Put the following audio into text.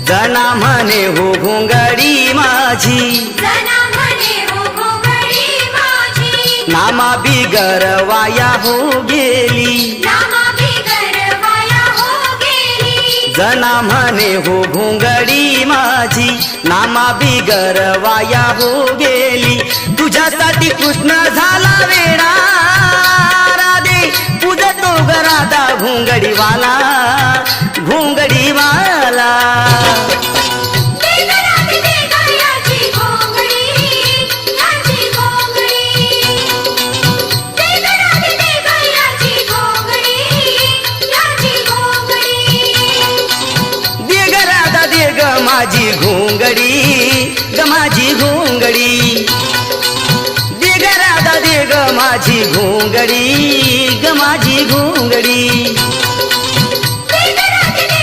जना म्हणे हो घोंगडी माझी, जना म्हणे हो घोंगडी माझी, नामा बिगर वाया हो गेली, नामा बिगर वाया हो गेली. जना म्हणे हो घोंगडी माझी, नामा बिगर वाया हो गेली. तुझ्यासाठी कृष्ण झाला वेडा, राधे पूजतो ग राधा घोंगडीवाला, घोंगडीवाला. दे ग राधे दे ग याची घोंगडी, याची घोंगडी. दे ग राधे दे ग याची घोंगडी, याची घोंगडी. दे ग राधा दे ग माझी घोंगडी, ग माझी घोंगडी. दे ग राधा दे ग माझी घोंगडी, ग माझी घोंगडी.